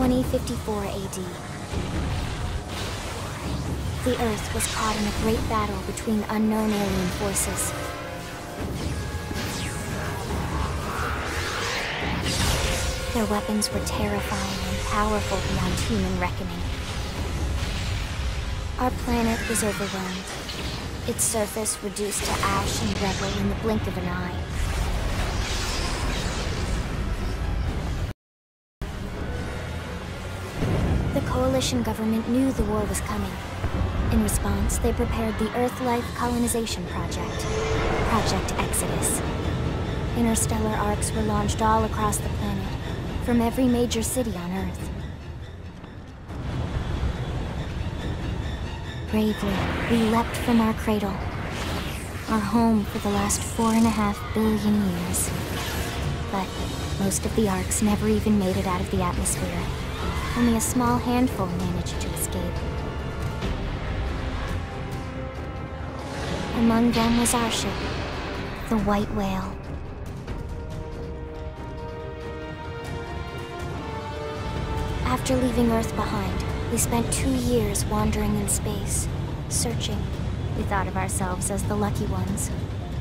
2054 AD. The Earth was caught in a great battle between unknown alien forces. Their weapons were terrifying and powerful beyond human reckoning. Our planet was overwhelmed, its surface reduced to ash and rubble in the blink of an eye. The Coalition government knew the war was coming. In response, they prepared the Earth-Life Colonization Project, Project Exodus. Interstellar arcs were launched all across the planet, from every major city on Earth. Bravely, we leapt from our cradle, our home for the last 4.5 billion years. But most of the arcs never even made it out of the atmosphere. Only a small handful managed to escape. Among them was our ship, the White Whale. After leaving Earth behind, we spent 2 years wandering in space, searching. We thought of ourselves as the lucky ones,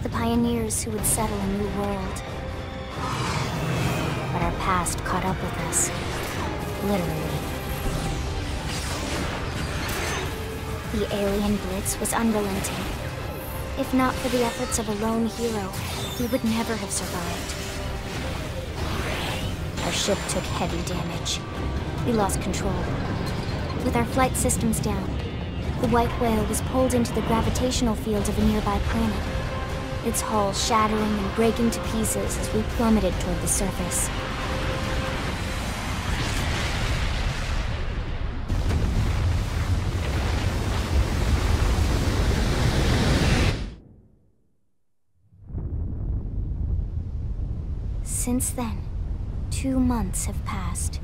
the pioneers who would settle a new world. But our past caught up with us, literally. The alien blitz was unrelenting. If not for the efforts of a lone hero, we would never have survived. Our ship took heavy damage. We lost control. With our flight systems down, the White Whale was pulled into the gravitational field of a nearby planet, its hull shattering and breaking to pieces as we plummeted toward the surface. Since then, 2 months have passed.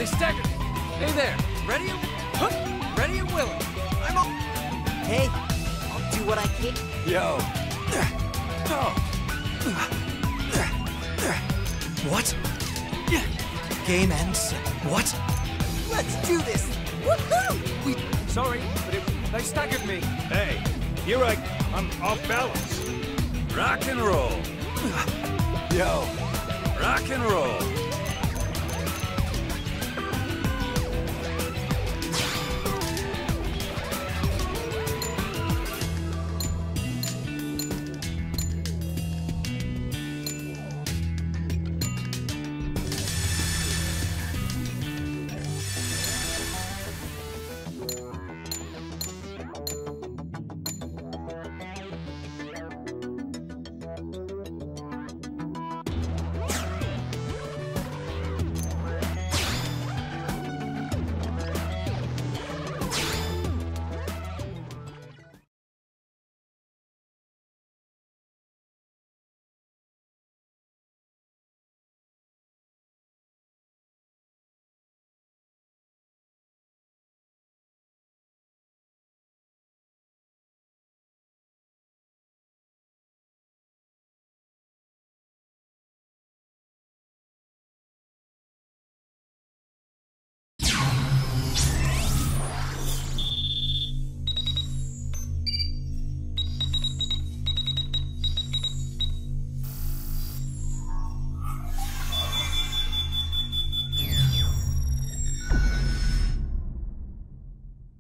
They staggered me. Hey there. Ready? Ready and willing. I'm on. Hey, I'll do what I can. Yo. What? Game ends. What? Let's do this! Woohoo! Sorry, but they staggered me. Hey, I'm off balance. Rock and roll. Yo. Rock and roll.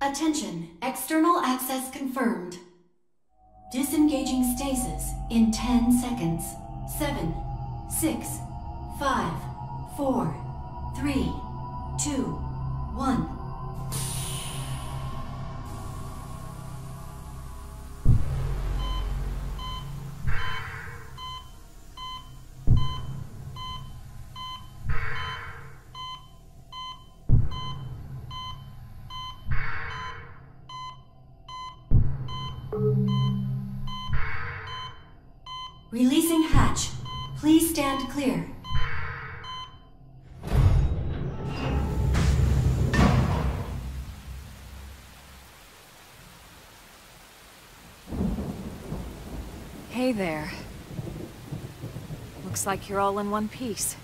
Attention, external access confirmed. Disengaging stasis in 10 seconds. 7, 6, 5, 4, 3, 2, 1. Releasing hatch. Please stand clear. Hey there. Looks like you're all in one piece.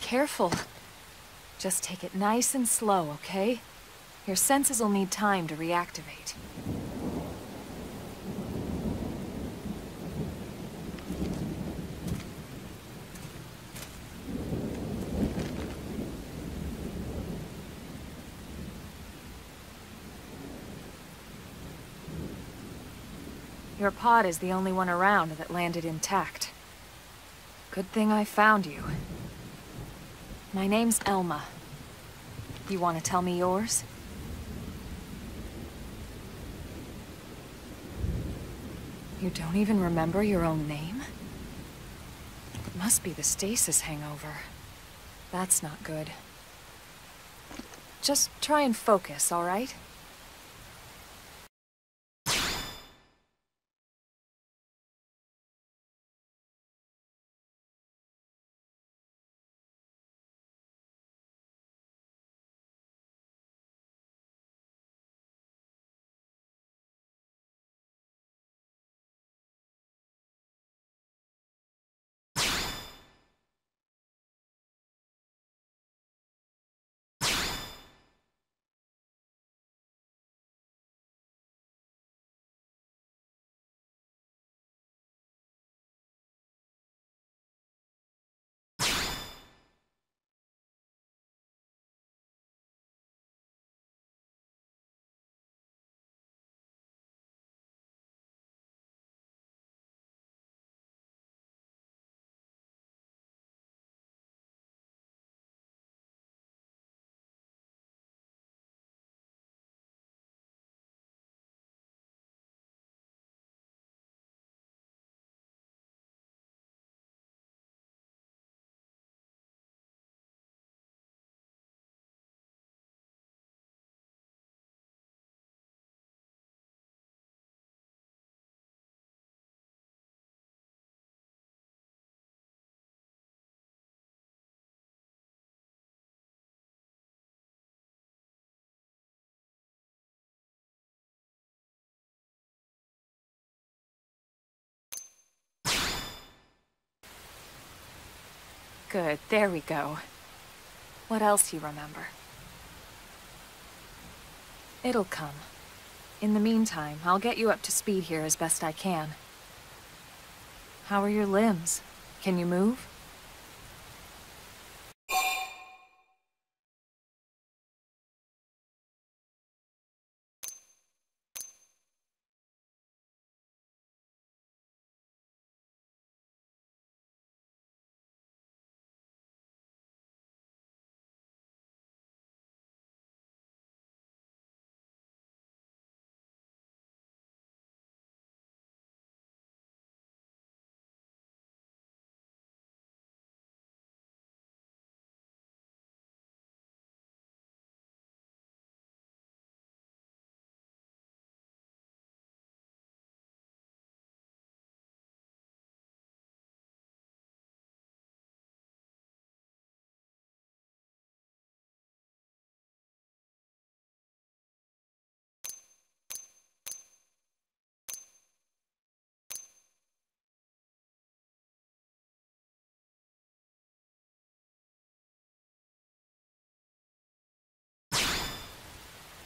Careful. Just take it nice and slow, okay? Your senses will need time to reactivate. Your pod is the only one around that landed intact. Good thing I found you. My name's Elma. You want to tell me yours? You don't even remember your own name? It must be the stasis hangover. That's not good. Just try and focus, all right? Good, there we go. What else you remember? It'll come. In the meantime, I'll get you up to speed here as best I can. How are your limbs? Can you move?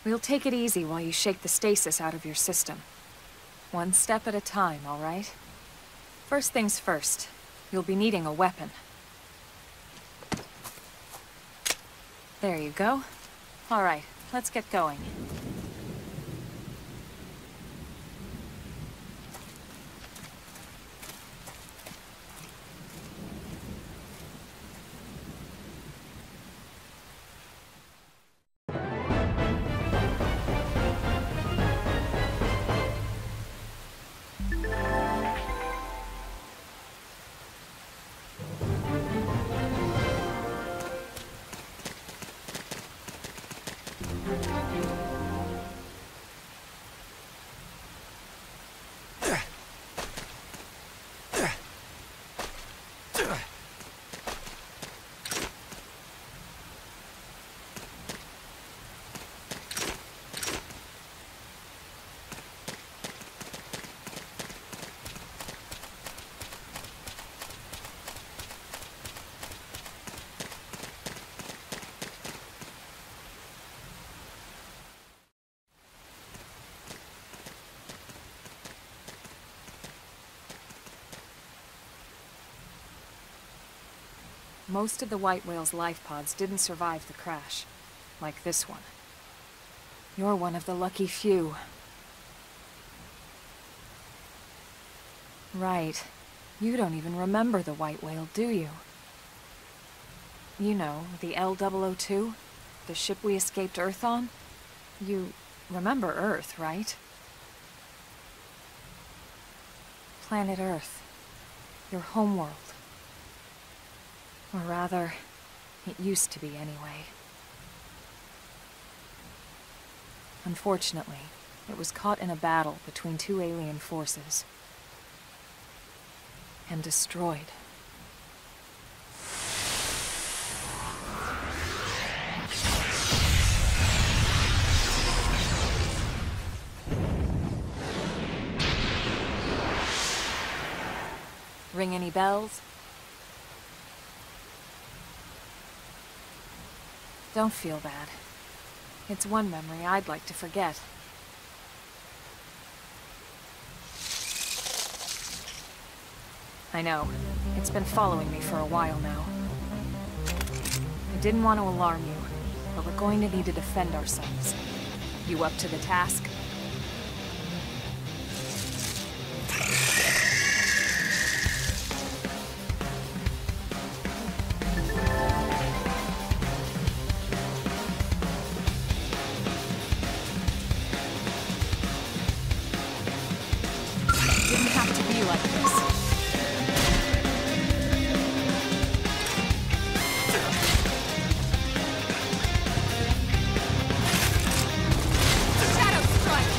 We'll take it easy while you shake the stasis out of your system. One step at a time, all right? First things first, you'll be needing a weapon. There you go. All right, let's get going. Most of the white whale's life pods didn't survive the crash, like this one. You're one of the lucky few. Right. You don't even remember the white whale, do you? You know, the L-002? The ship we escaped Earth on? You remember Earth, right? Planet Earth. Your homeworld. Or rather, it used to be anyway. Unfortunately, it was caught in a battle between two alien forces. And destroyed. Ring any bells? Don't feel bad. It's one memory I'd like to forget. I know. It's been following me for a while now. I didn't want to alarm you, but we're going to need to defend ourselves. You up to the task? Didn't have to be like this. Shadow strike!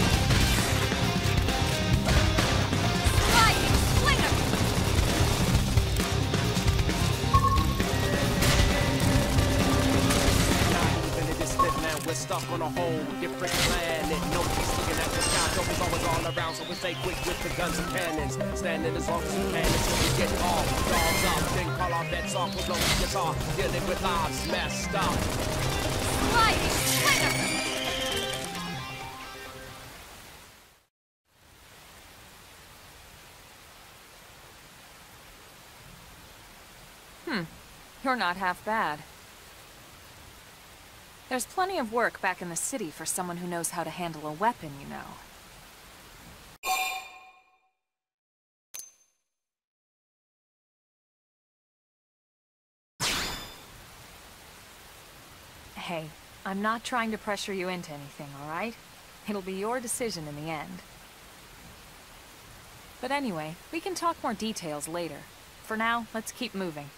Sliding slinger! Even in this fit land, we're stuck on a whole different planet. Nobody's looking at the sky, troubles always all around, so we stay quick with the guns and cannons. Standing as long as we can until we get off. Dogs up, then call our our bets off with no guitar, dealing with lives messed up. Sliding splinter! You're not half bad. There's plenty of work back in the city for someone who knows how to handle a weapon, you know. Hey, I'm not trying to pressure you into anything, all right? It'll be your decision in the end. But anyway, we can talk more details later. For now, let's keep moving.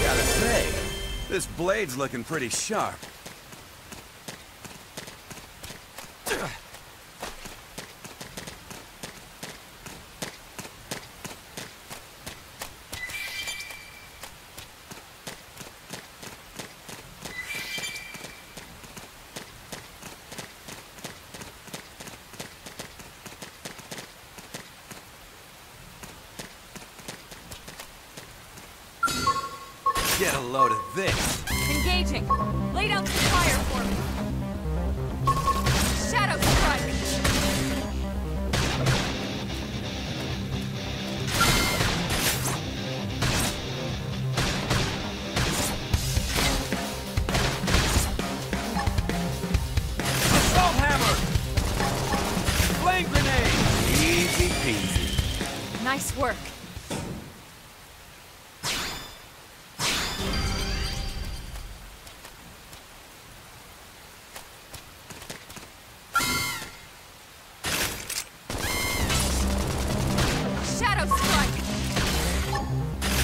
Gotta say, this blade's looking pretty sharp. Get a load of this. Engaging! Lay down some fire for me! Shadow strike! Assault hammer! Flame grenade! Easy peasy. Nice work.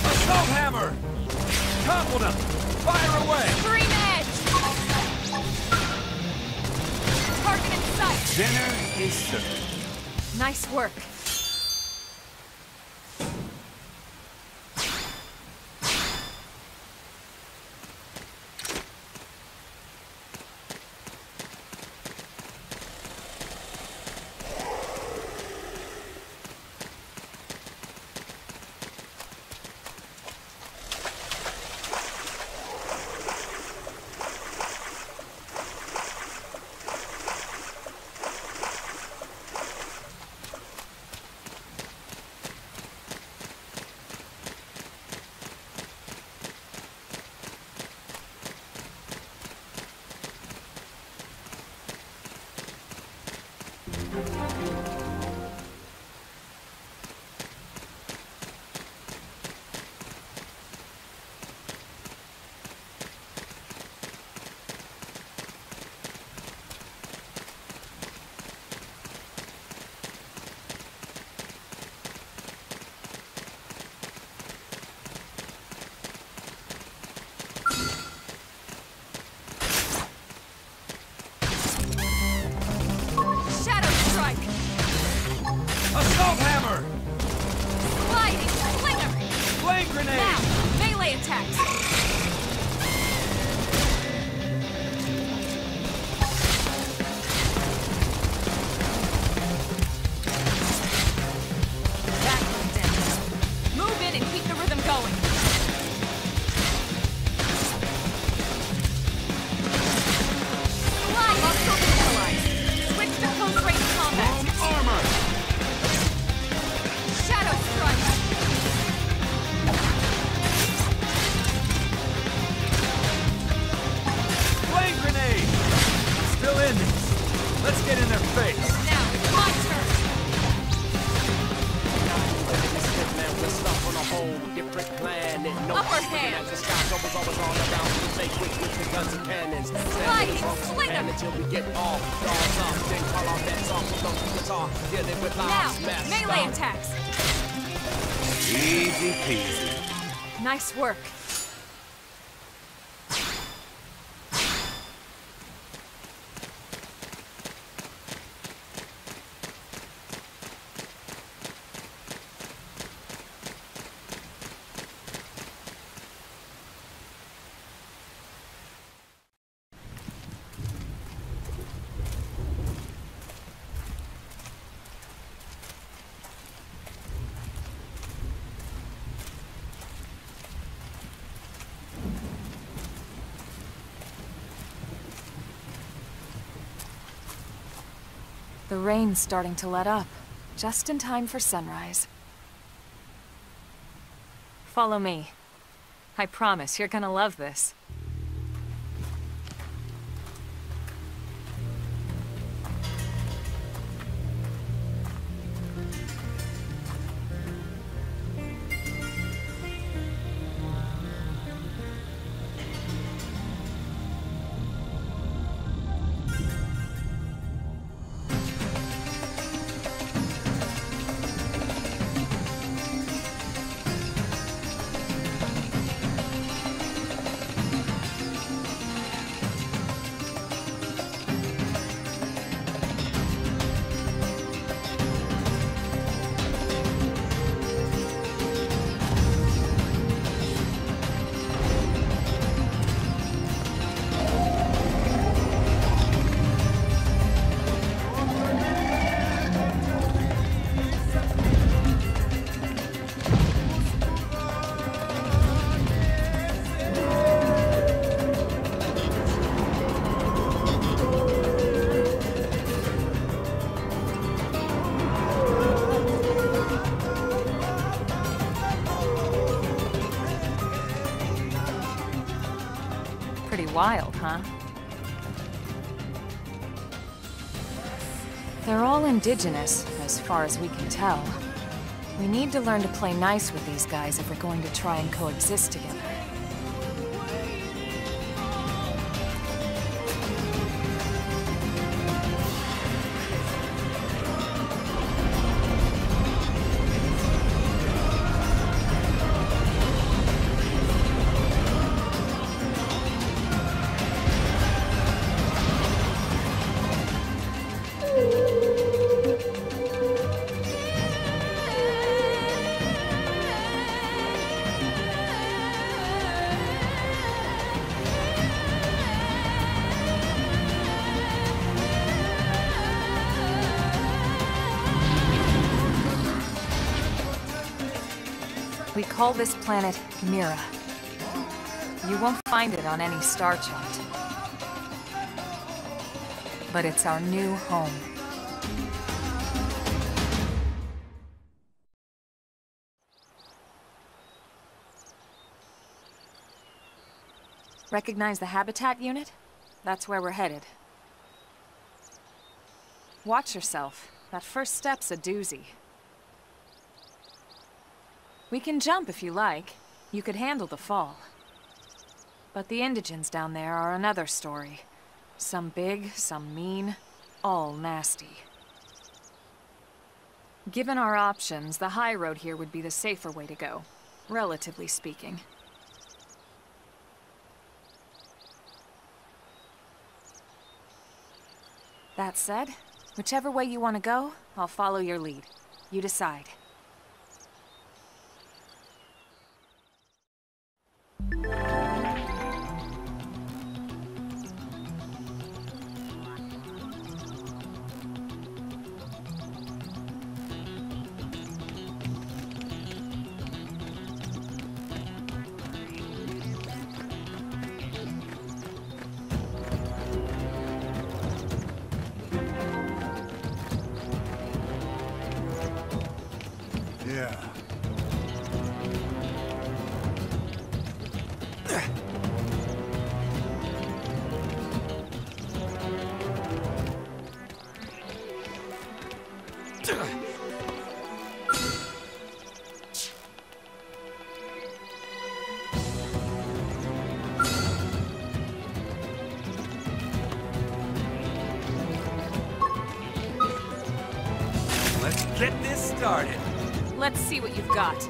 Assault hammer! Toppled him! Fire away! Green edge! Target in sight! Dinner is served. Nice work. whole different planet. No Upper peace looking hand. at the sky. Troubles always all around. We stay quick with the guns and cannons. Sliding slinger. And until we get off, dogs off, then call our bets off. We're gonna guitar, dealing with Now, lives, messed melee up. attacks. Easy peasy. Nice work. The rain's starting to let up, just in time for sunrise. Follow me. I promise you're gonna love this. Pretty wild, huh? They're all indigenous, as far as we can tell. We need to learn to play nice with these guys if we're going to try and coexist together. We call this planet Mira. You won't find it on any star chart. But it's our new home. Recognize the habitat unit? That's where we're headed. Watch yourself. That first step's a doozy. We can jump if you like. You could handle the fall. But the indigents down there are another story. Some big, some mean, all nasty. Given our options, the high road here would be the safer way to go, relatively speaking. That said, whichever way you want to go, I'll follow your lead. You decide. Yeah. get this started. Let's see what you've got.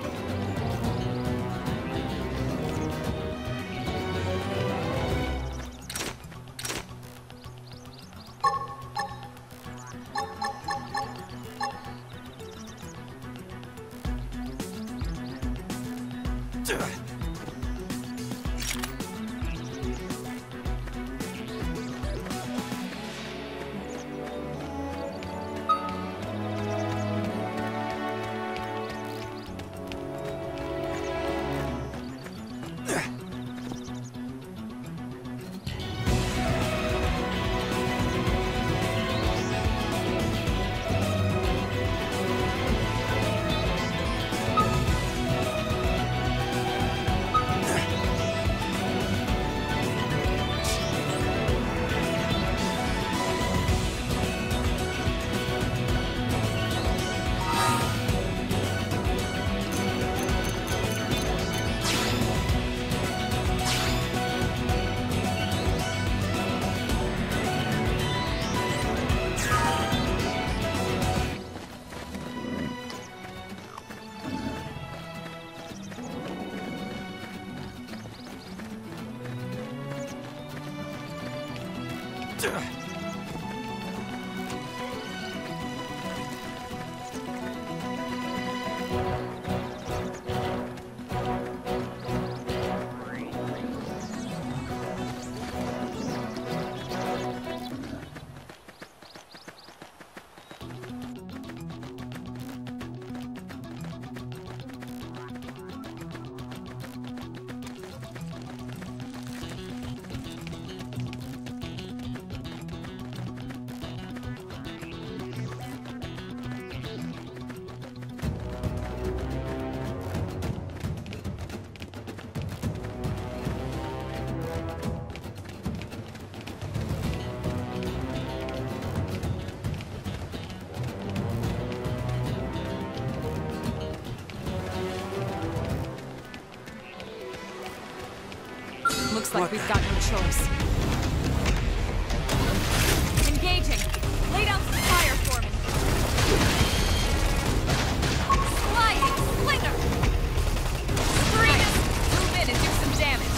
Looks like we've got no choice. Engaging! Lay down some fire for me! Sliding slinger! Scream! Move in and do some damage!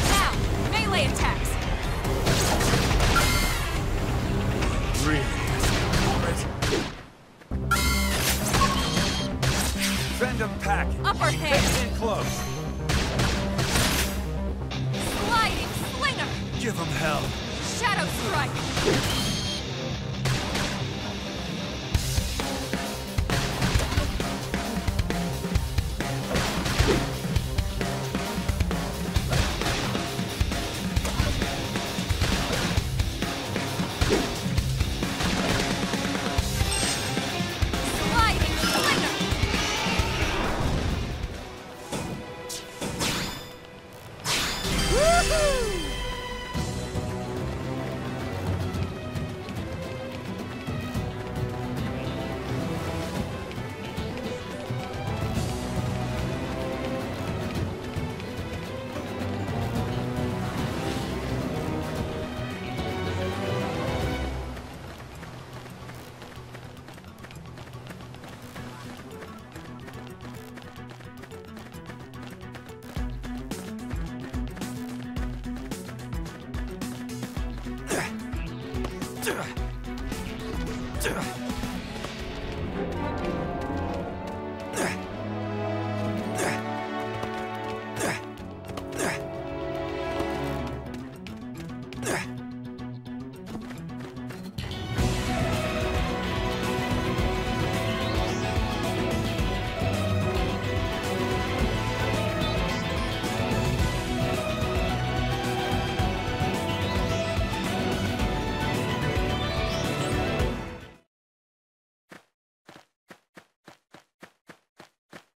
Now, melee attacks! Send them packing. Upper hand! Get in close. Sliding slinger! Give them hell. Shadow strike!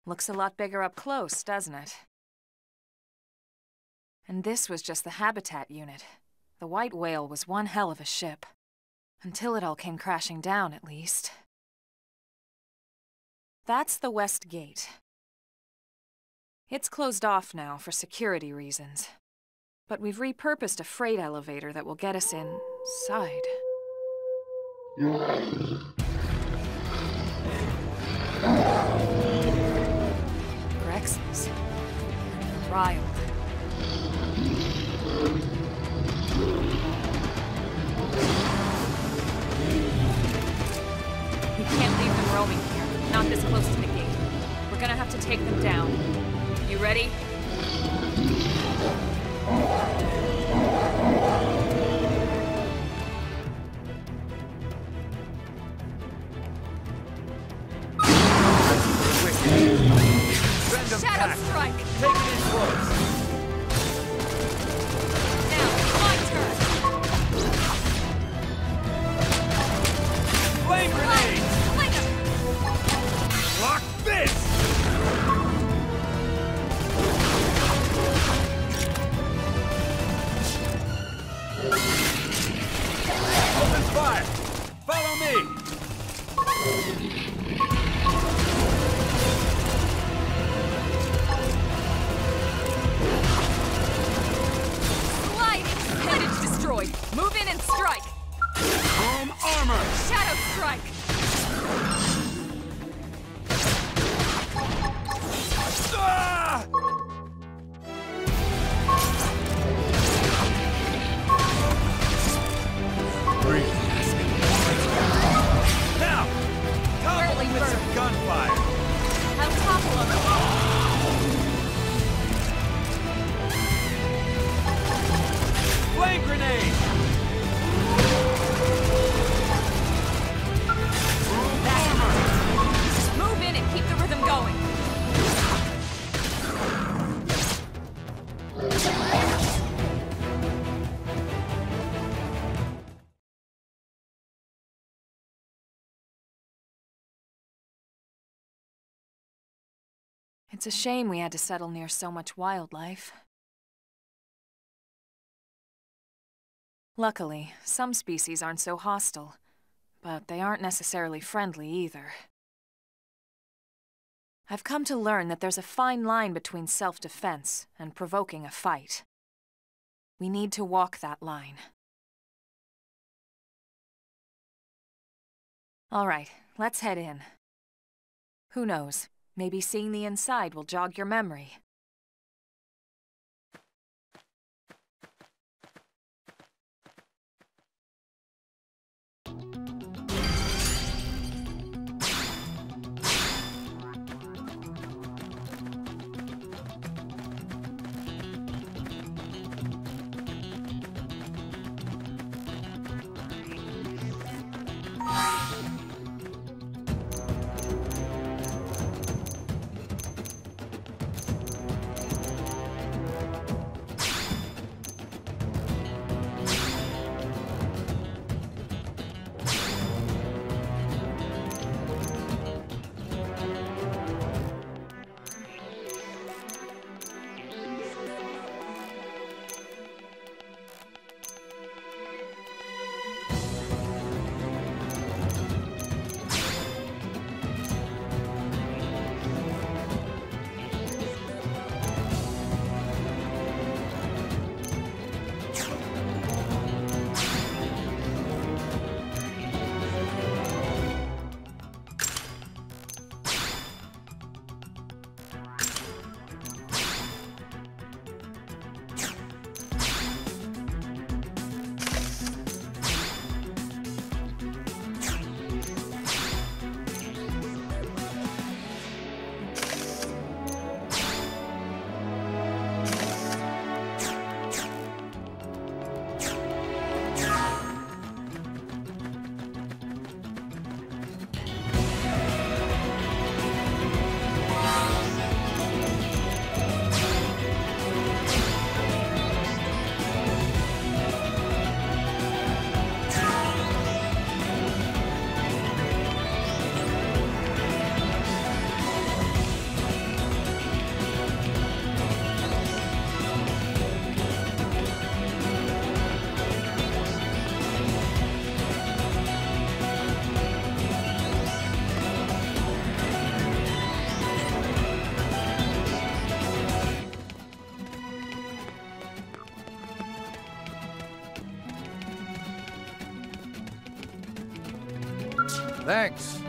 Looks a lot bigger up close, doesn't it? And this was just the habitat unit. The white whale was one hell of a ship. Until it all came crashing down, at least. That's the west gate. It's closed off now for security reasons. But we've repurposed a freight elevator that will get us inside. Grexes. Riled. We can't leave them roaming here, not this close to the gate. We're gonna have to take them down. You ready? Shadow strike! Take it in close. Now, my turn! Flame grenade! Fling 'em! Lock this! Open fire! Follow me! Appendage destroyed. Move in and strike. Chrome armor! Shadow strike. Ah! Now! Topple Early with bird. some gunfire! I'll topple them. Flame grenade! Move in and keep the rhythm going. It's a shame we had to settle near so much wildlife. Luckily, some species aren't so hostile, but they aren't necessarily friendly either. I've come to learn that there's a fine line between self-defense and provoking a fight. We need to walk that line. All right, let's head in. Who knows, maybe seeing the inside will jog your memory. Thanks.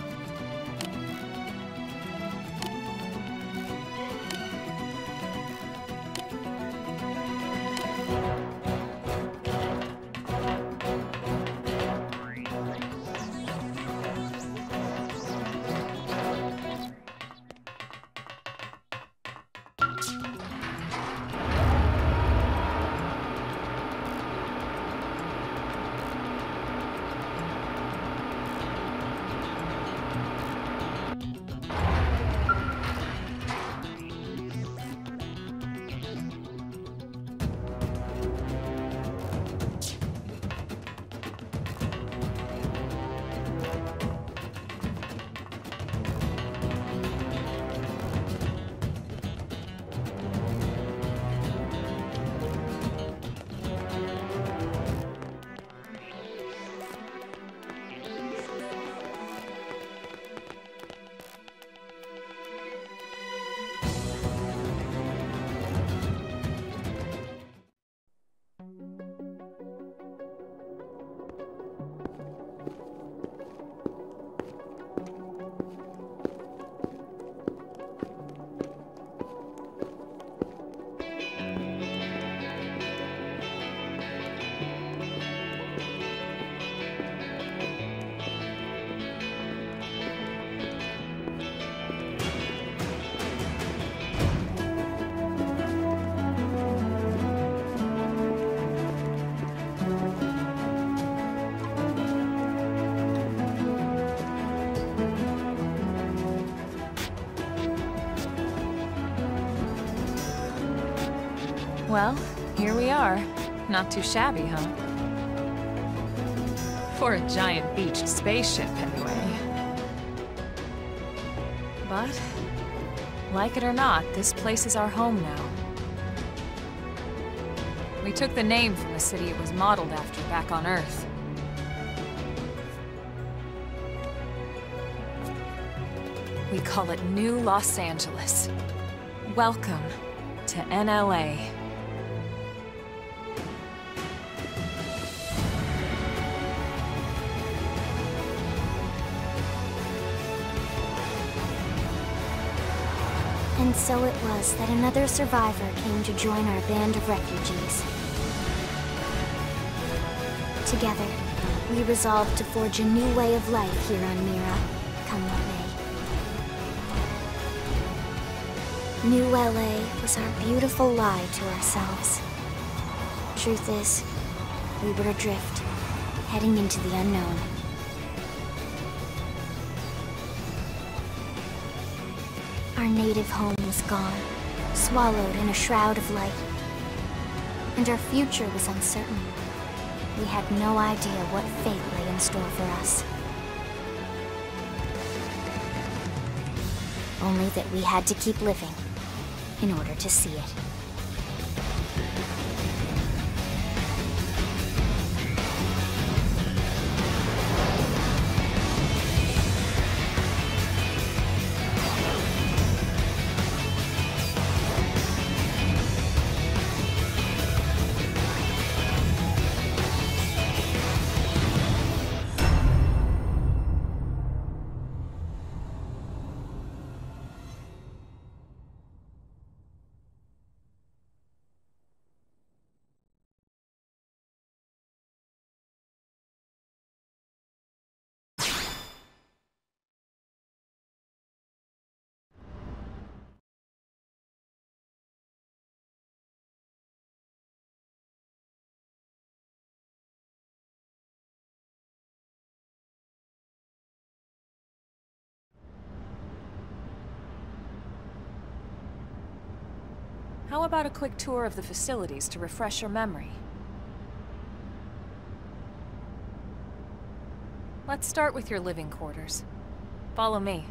Well, here we are. Not too shabby, huh? For a giant beached spaceship, anyway. But, like it or not, this place is our home now. We took the name from the city it was modeled after back on Earth. We call it New Los Angeles. Welcome to NLA. And so it was that another survivor came to join our band of refugees. Together, we resolved to forge a new way of life here on Mira, come what may. New LA was our beautiful lie to ourselves. Truth is, we were adrift, heading into the unknown. Our native home was gone, swallowed in a shroud of light. And our future was uncertain. We had no idea what fate lay in store for us. Only that we had to keep living in order to see it. How about a quick tour of the facilities to refresh your memory? Let's start with your living quarters. Follow me.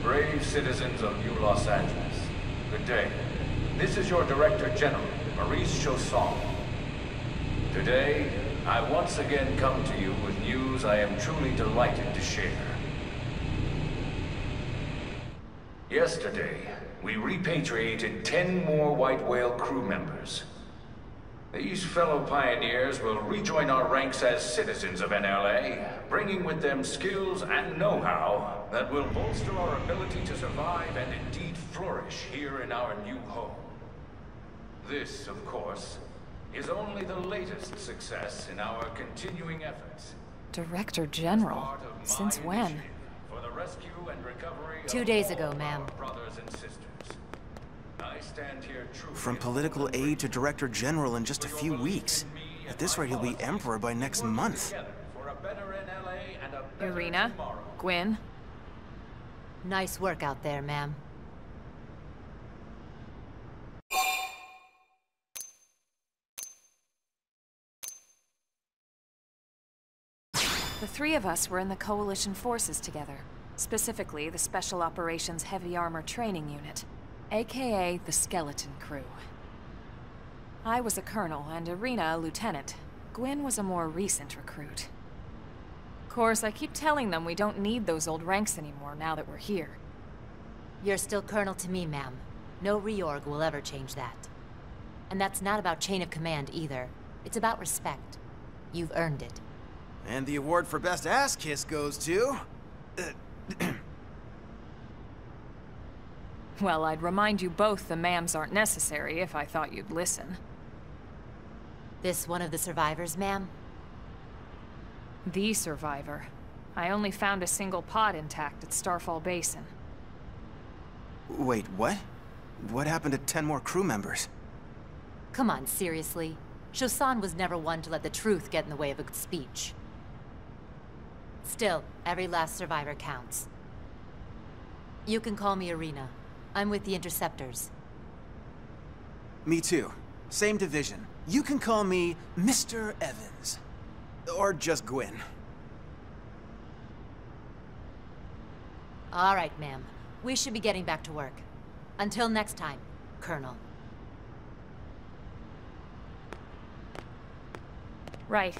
Brave citizens of New Los Angeles, good day. This is your Director General, Maurice Chausson. Today, I once again come to you with news I am truly delighted to share. Yesterday, we repatriated 10 more White Whale crew members. These fellow pioneers will rejoin our ranks as citizens of NLA, bringing with them skills and know-how that will bolster our ability to survive and indeed flourish here in our new home. This, of course, is only the latest success in our continuing efforts. Director General? Since when? For the rescue and recovery 2 days ago, ma'am. Brothers and sisters. I stand here truly. From political aide to director general in just a few weeks. At this rate, he'll be emperor by next month. Irina? Gwyn? Nice work out there, ma'am. The three of us were in the Coalition forces together. Specifically, the Special Operations Heavy Armor Training Unit, aka the Skeleton Crew. I was a colonel and Irina a lieutenant. Gwyn was a more recent recruit. Of course, I keep telling them we don't need those old ranks anymore now that we're here. You're still colonel to me, ma'am. No reorg will ever change that. And that's not about chain of command either. It's about respect. You've earned it. And the award for best ass kiss goes to... Well, I'd remind you both the ma'ams aren't necessary if I thought you'd listen. This one of the survivors, ma'am? The survivor. I only found a single pod intact at Starfall Basin. Wait, what? What happened to 10 more crew members? Come on, seriously? Shosan was never one to let the truth get in the way of a good speech. Still, every last survivor counts. You can call me Irina. I'm with the Interceptors. Me too. Same division. You can call me Mr. Evans. Or just Gwyn. All right, ma'am. We should be getting back to work. Until next time, Colonel. Right.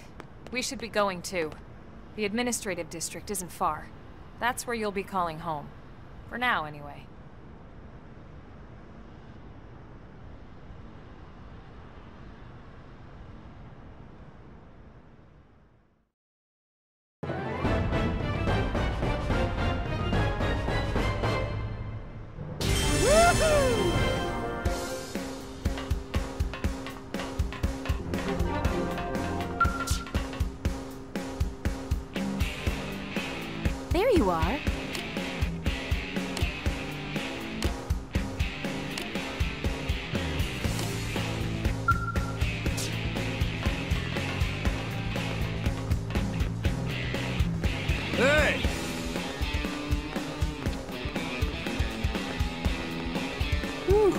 We should be going too. The administrative district isn't far. That's where you'll be calling home. For now, anyway. There you are. Hey! Whew.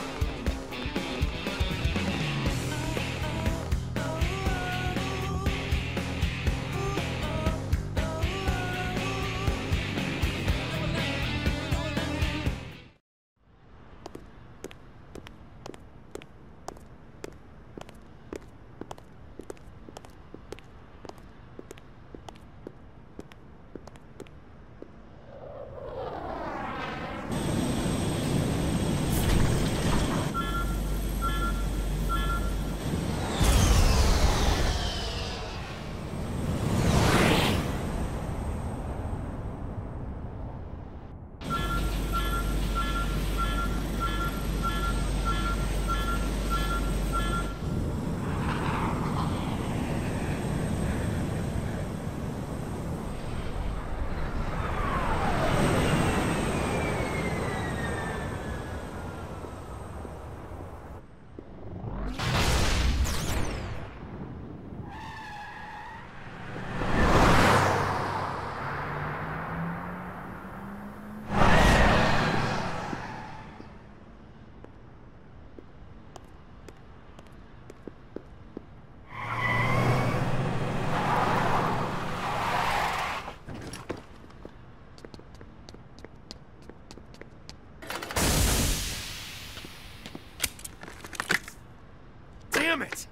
Damn it!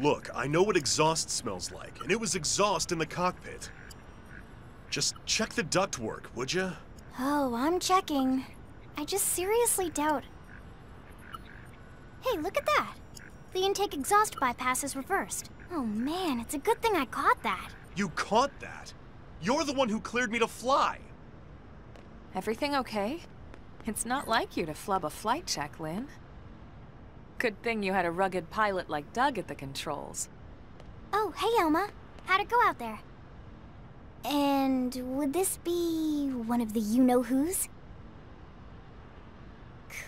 Look, I know what exhaust smells like, and it was exhaust in the cockpit. Just check the ductwork, would ya? Oh, I'm checking. I just seriously doubt... Hey, look at that! The intake exhaust bypass is reversed. Oh man, it's a good thing I caught that. You caught that? You're the one who cleared me to fly. Everything okay? It's not like you to flub a flight check, Lynn. Good thing you had a rugged pilot like Doug at the controls. Oh, hey Elma. How'd it go out there? And would this be one of the you-know-whos?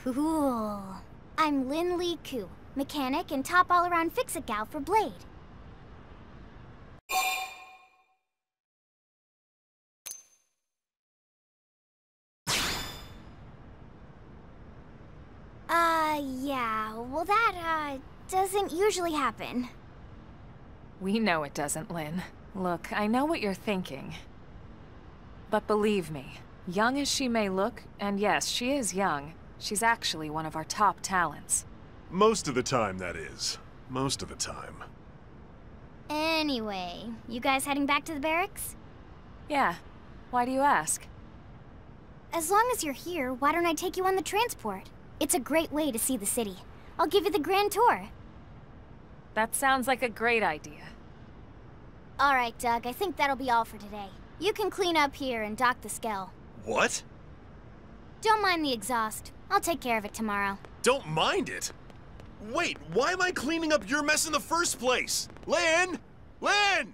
Cool. I'm Lynn Lee Koo, mechanic and top all-around fix-it gal for Blade. Yeah, well that, doesn't usually happen. We know it doesn't, Lynn. Look, I know what you're thinking. But believe me, young as she may look, and yes, she is young, she's actually one of our top talents. Most of the time, that is. Most of the time. Anyway, you guys heading back to the barracks? Yeah. Why do you ask? As long as you're here, why don't I take you on the transport? It's a great way to see the city. I'll give you the grand tour. That sounds like a great idea. All right, Doug, I think that'll be all for today. You can clean up here and dock the Skell. What? Don't mind the exhaust. I'll take care of it tomorrow. Don't mind it? Wait, why am I cleaning up your mess in the first place? Lynn! Lynn!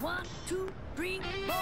One, two, three, four.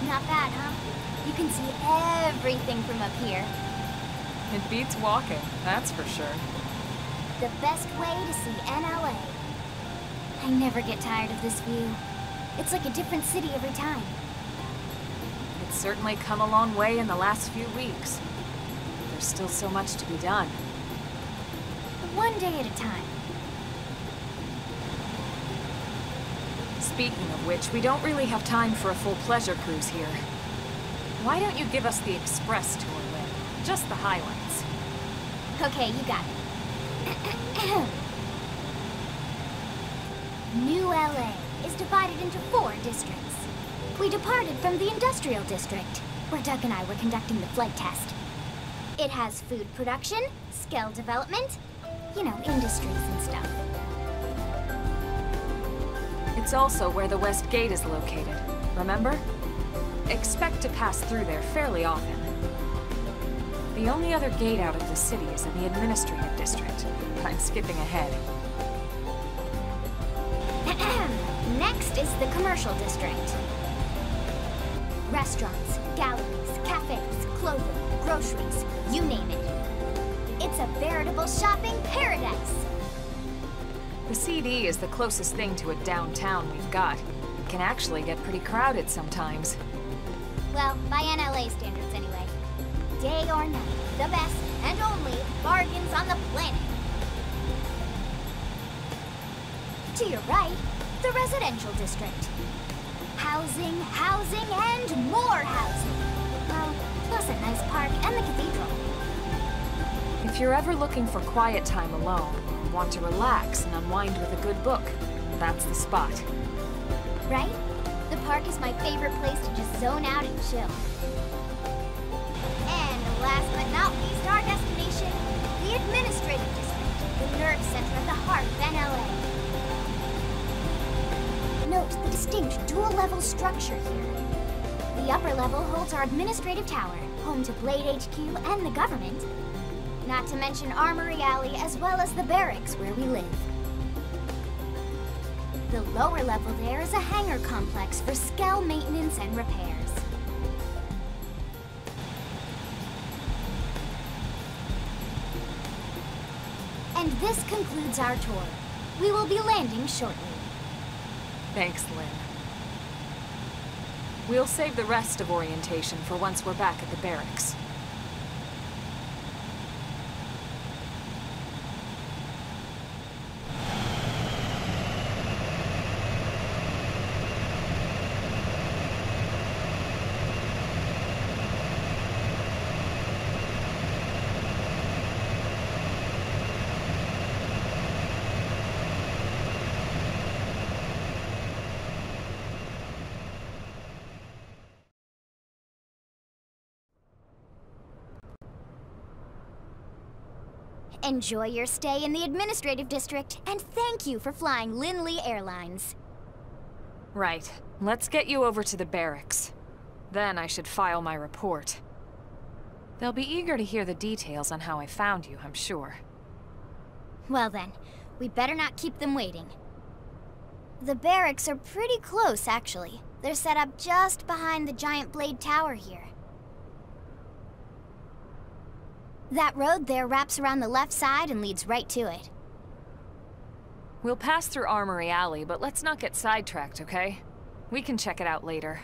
Not bad, huh? You can see everything from up here. It beats walking, that's for sure. The best way to see NLA. I never get tired of this view. It's like a different city every time. It's certainly come a long way in the last few weeks. There's still so much to be done. One day at a time. Speaking of which, we don't really have time for a full pleasure cruise here. Why don't you give us the express tour, Lynn? Just the highlights. Okay, you got it. New LA is divided into 4 districts. We departed from the industrial district, where Doug and I were conducting the flight test. It has food production, skill development, you know, industries and stuff. It's also where the West Gate is located, remember? Expect to pass through there fairly often. The only other gate out of the city is in the administrative district. I'm skipping ahead. Next is the commercial district. Restaurants, galleries, cafes, clothing, groceries, you name it. It's a veritable shopping paradise. The CD is the closest thing to a downtown we've got. It can actually get pretty crowded sometimes. Well, by NLA standards anyway. Day or night, the best and only bargains on the planet. To your right, the residential district. Housing, housing, and more housing. Well, plus a nice park and the cathedral. If you're ever looking for quiet time alone, or want to relax and unwind with a good book, that's the spot. Right? The park is my favorite place to just zone out and chill. And last but not least, our destination, the administrative district, the nerve center of the heart of NLA. Note the distinct dual-level structure here. The upper level holds our administrative tower, home to Blade HQ and the government. Not to mention Armory Alley as well as the barracks where we live. The lower level there is a hangar complex for Skell maintenance and repairs. And this concludes our tour. We will be landing shortly. Thanks, Lynn. We'll save the rest of orientation for once we're back at the barracks. Enjoy your stay in the administrative district, and thank you for flying Linley Airlines. Right. Let's get you over to the barracks. Then I should file my report. They'll be eager to hear the details on how I found you, I'm sure. Well then, we better not keep them waiting. The barracks are pretty close, actually. They're set up just behind the giant blade tower here. That road there wraps around the left side and leads right to it. We'll pass through Armory Alley, but let's not get sidetracked, okay? We can check it out later.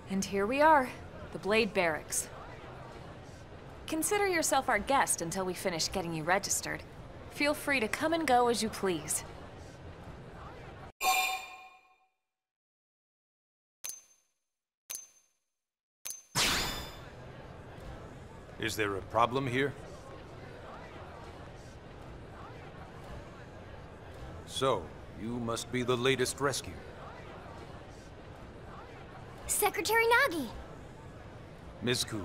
And here we are, the Blade Barracks. Consider yourself our guest until we finish getting you registered. Feel free to come and go as you please. Is there a problem here? So, you must be the latest rescue. Secretary Nagi! Ms. Ku.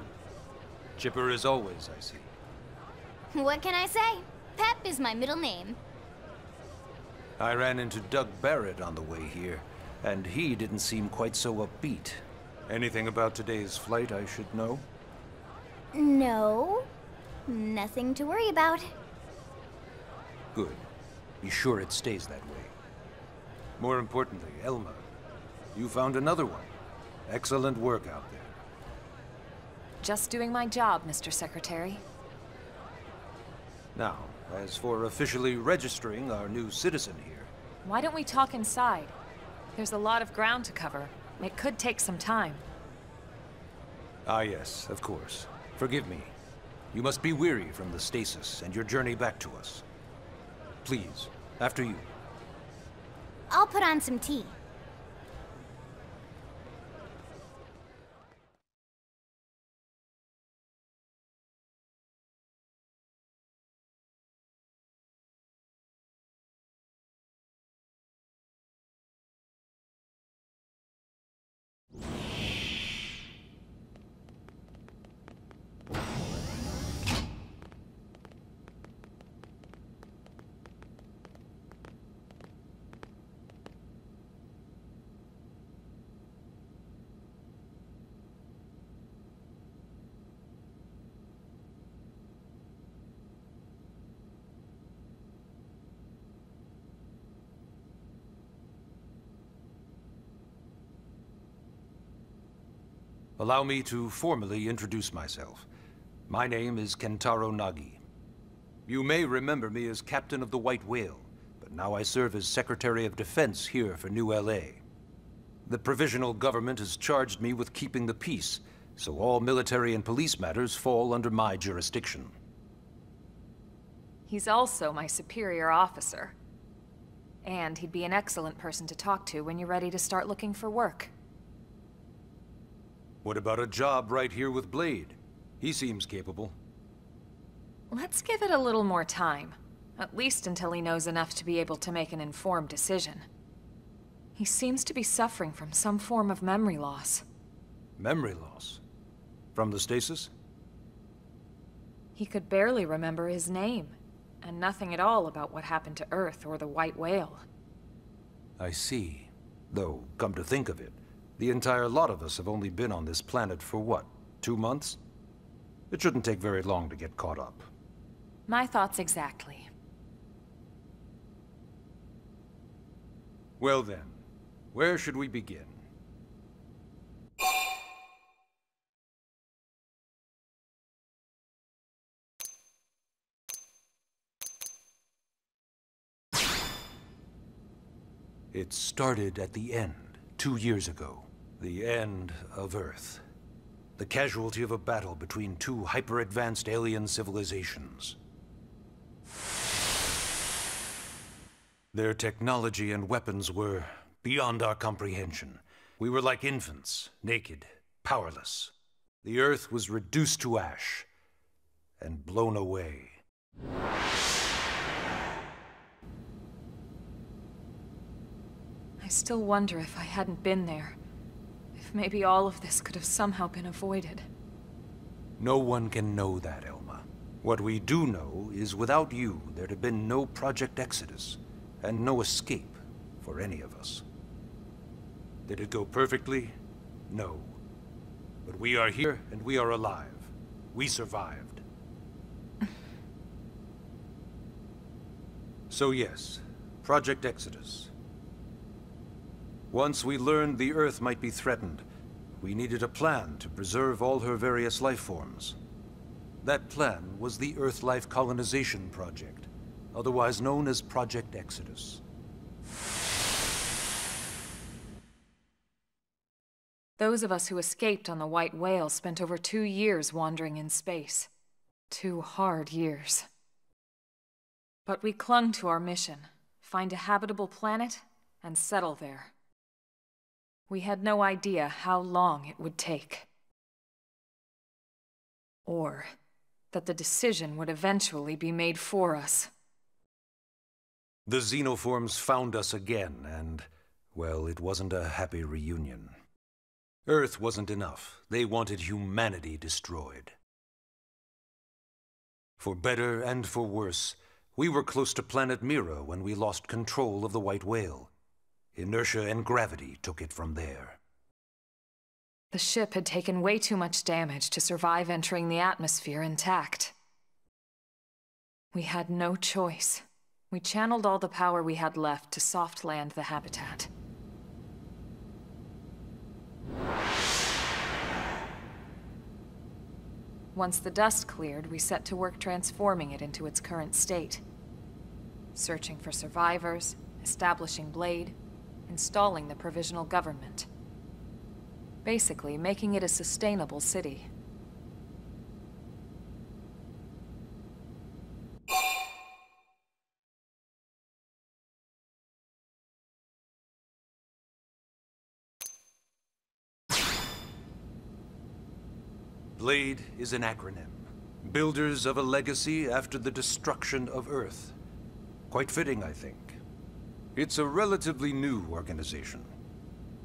Chipper as always, I see. What can I say? Pep is my middle name. I ran into Doug Barrett on the way here, and he didn't seem quite so upbeat. Anything about today's flight I should know? No. Nothing to worry about. Good. Be sure it stays that way. More importantly, Elma, you found another one. Excellent work out there. Just doing my job, Mr. Secretary. Now, as for officially registering our new citizen here... Why don't we talk inside? There's a lot of ground to cover. It could take some time. Ah yes, of course. Forgive me. You must be weary from the stasis and your journey back to us. Please, after you. I'll put on some tea. Allow me to formally introduce myself. My name is Kentaro Nagi. You may remember me as Captain of the White Whale, but now I serve as Secretary of Defense here for New LA. The provisional government has charged me with keeping the peace, so all military and police matters fall under my jurisdiction. He's also my superior officer. And he'd be an excellent person to talk to when you're ready to start looking for work. What about a job right here with Blade? He seems capable. Let's give it a little more time. At least until he knows enough to be able to make an informed decision. He seems to be suffering from some form of memory loss. Memory loss? From the stasis? He could barely remember his name, and nothing at all about what happened to Earth or the White Whale. I see. Though, come to think of it, the entire lot of us have only been on this planet for what, 2 months? It shouldn't take very long to get caught up. My thoughts exactly. Well then, where should we begin? It started at the end, 2 years ago. The end of Earth. The casualty of a battle between two hyper-advanced alien civilizations. Their technology and weapons were beyond our comprehension. We were like infants, naked, powerless. The Earth was reduced to ash and blown away. I still wonder if I hadn't been there. If maybe all of this could have somehow been avoided. No one can know that, Elma. What we do know is without you, there'd have been no Project Exodus, and no escape for any of us. Did it go perfectly? No. But we are here, and we are alive. We survived. So yes, Project Exodus. Once we learned the Earth might be threatened, we needed a plan to preserve all her various life forms. That plan was the Earth Life Colonization Project, otherwise known as Project Exodus. Those of us who escaped on the White Whale spent over 2 years wandering in space. 2 hard years. But we clung to our mission, find a habitable planet and settle there. We had no idea how long it would take. Or that the decision would eventually be made for us. The xenoforms found us again, and, well, it wasn't a happy reunion. Earth wasn't enough. They wanted humanity destroyed. For better and for worse, we were close to planet Mira when we lost control of the White Whale. Inertia and gravity took it from there. The ship had taken way too much damage to survive entering the atmosphere intact. We had no choice. We channeled all the power we had left to soft land the habitat. Once the dust cleared, we set to work transforming it into its current state. Searching for survivors, establishing Blade, installing the provisional government. Basically, making it a sustainable city. Blade is an acronym. Builders of a legacy after the destruction of Earth. Quite fitting, I think. It's a relatively new organization.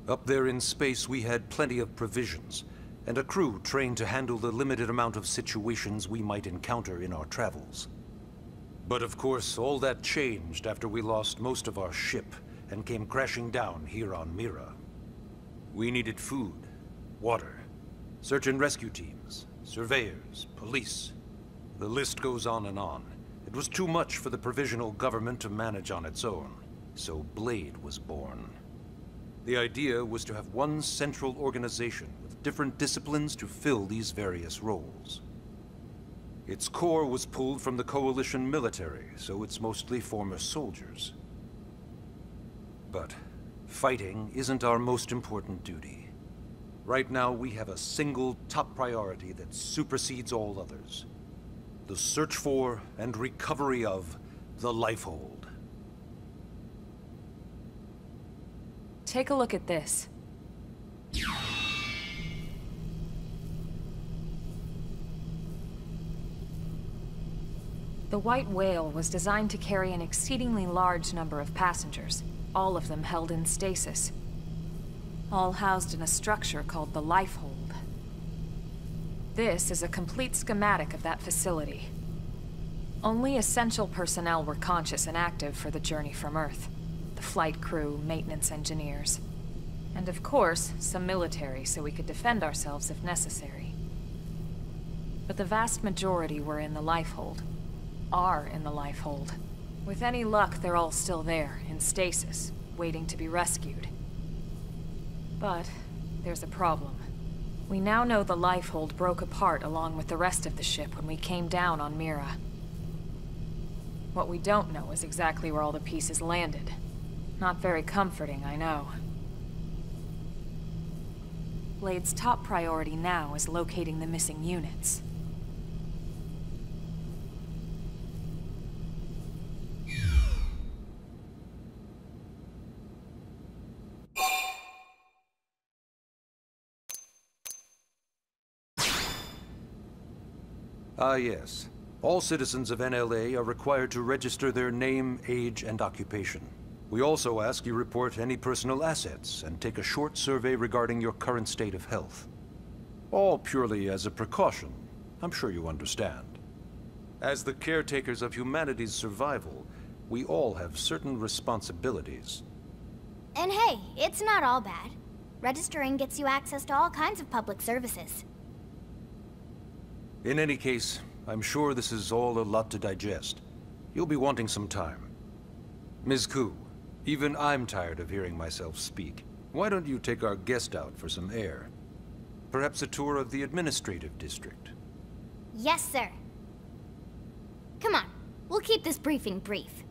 Up there in space, we had plenty of provisions, and a crew trained to handle the limited amount of situations we might encounter in our travels. But of course, all that changed after we lost most of our ship and came crashing down here on Mira. We needed food, water, search and rescue teams, surveyors, police. The list goes on and on. It was too much for the provisional government to manage on its own, so Blade was born. The idea was to have one central organization with different disciplines to fill these various roles. Its core was pulled from the Coalition military, so it's mostly former soldiers. But fighting isn't our most important duty. Right now, we have a single top priority that supersedes all others. The search for and recovery of the Lifehold. Take a look at this. The White Whale was designed to carry an exceedingly large number of passengers, all of them held in stasis. All housed in a structure called the Lifehold. This is a complete schematic of that facility. Only essential personnel were conscious and active for the journey from Earth. The flight crew, maintenance engineers. And of course, some military so we could defend ourselves if necessary. But the vast majority were in the Lifehold. Are in the Lifehold. With any luck, they're all still there, in stasis, waiting to be rescued. But there's a problem. We now know the Lifehold broke apart along with the rest of the ship when we came down on Mira. What we don't know is exactly where all the pieces landed. Not very comforting, I know. Blade's top priority now is locating the missing units. Ah, yes. All citizens of NLA are required to register their name, age, and occupation. We also ask you report any personal assets and take a short survey regarding your current state of health. All purely as a precaution. I'm sure you understand. As the caretakers of humanity's survival, we all have certain responsibilities. And hey, it's not all bad. Registering gets you access to all kinds of public services. In any case, I'm sure this is all a lot to digest. You'll be wanting some time. Ms. Koo, even I'm tired of hearing myself speak. Why don't you take our guest out for some air? Perhaps a tour of the administrative district. Yes, sir. Come on, we'll keep this briefing brief.